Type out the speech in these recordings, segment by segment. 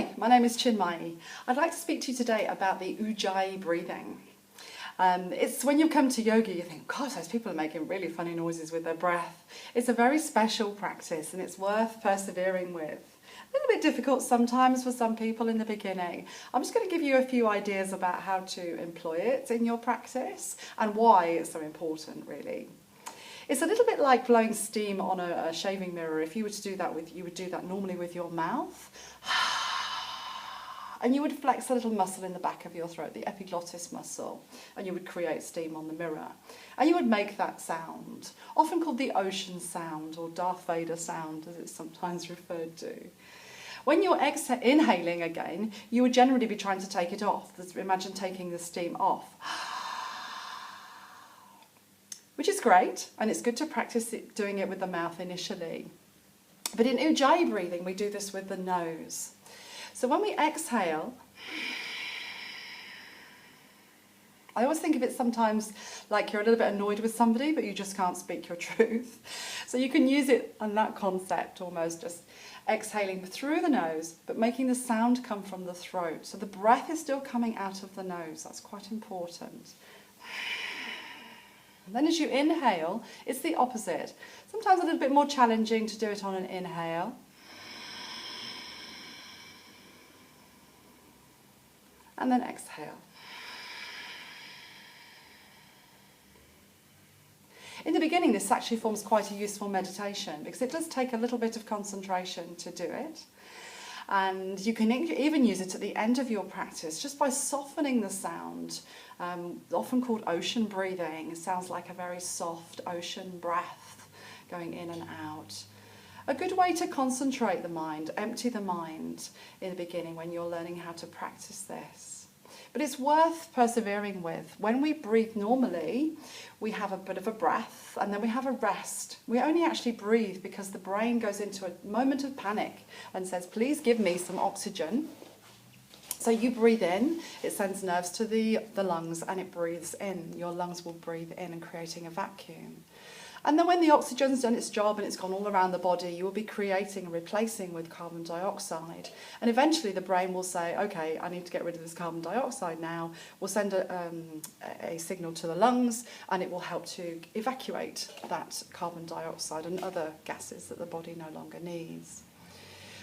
Hi, my name is Chinmayi. I'd like to speak to you today about the Ujjayi breathing. It's when you come to yoga you think, gosh, those people are making really funny noises with their breath. It's a very special practice and it's worth persevering with. A little bit difficult sometimes for some people in the beginning. I'm just going to give you a few ideas about how to employ it in your practice and why it's so important, really. It's a little bit like blowing steam on a shaving mirror. If you were to do that you would do that normally with your mouth. And you would flex a little muscle in the back of your throat, the epiglottis muscle, and you would create steam on the mirror. And you would make that sound, often called the ocean sound or Darth Vader sound, as it's sometimes referred to. When you're inhaling again, you would generally be trying to take it off. Imagine taking the steam off. Which is great, and it's good to practice doing it with the mouth initially. But in Ujjayi breathing, we do this with the nose. So when we exhale, I always think of it sometimes like you're a little bit annoyed with somebody, but you just can't speak your truth. So you can use it on that concept almost, just exhaling through the nose, but making the sound come from the throat. So the breath is still coming out of the nose. That's quite important. And then as you inhale, it's the opposite. Sometimes a little bit more challenging to do it on an inhale. And then exhale. In the beginning, this actually forms quite a useful meditation because it does take a little bit of concentration to do it. And you can even use it at the end of your practice just by softening the sound, often called ocean breathing. It sounds like a very soft ocean breath going in and out. A good way to concentrate the mind, empty the mind in the beginning when you're learning how to practice this. But it's worth persevering with. When we breathe normally, we have a bit of a breath and then we have a rest. We only actually breathe because the brain goes into a moment of panic and says, please give me some oxygen. So you breathe in, it sends nerves to the lungs and it breathes in. Your lungs will breathe in and creating a vacuum. And then when the oxygen's done its job and it's gone all around the body, you will be creating and replacing with carbon dioxide. And eventually the brain will say, okay, I need to get rid of this carbon dioxide now. We'll send a signal to the lungs and it will help to evacuate that carbon dioxide and other gases that the body no longer needs.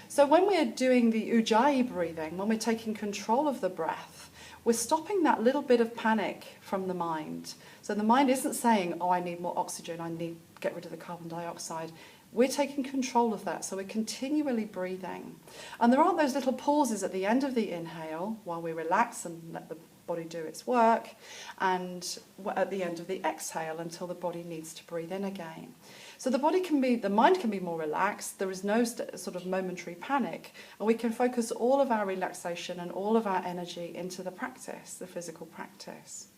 So when we're doing the Ujjayi breathing, when we're taking control of the breath, we're stopping that little bit of panic from the mind. So the mind isn't saying, oh, I need more oxygen, I need to get rid of the carbon dioxide. We're taking control of that, so we're continually breathing. And there aren't those little pauses at the end of the inhale while we relax and let the body do its work, and at the end of the exhale until the body needs to breathe in again. So the mind can be more relaxed, there is no sort of momentary panic, and we can focus all of our relaxation and all of our energy into the practice, the physical practice.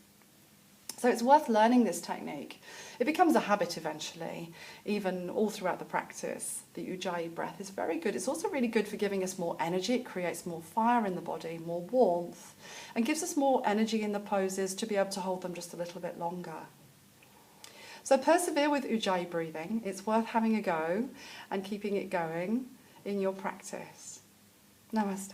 So it's worth learning this technique. It becomes a habit eventually, even all throughout the practice. The Ujjayi breath is very good. It's also really good for giving us more energy. It creates more fire in the body, more warmth, and gives us more energy in the poses to be able to hold them just a little bit longer. So persevere with Ujjayi breathing. It's worth having a go and keeping it going in your practice. Namaste.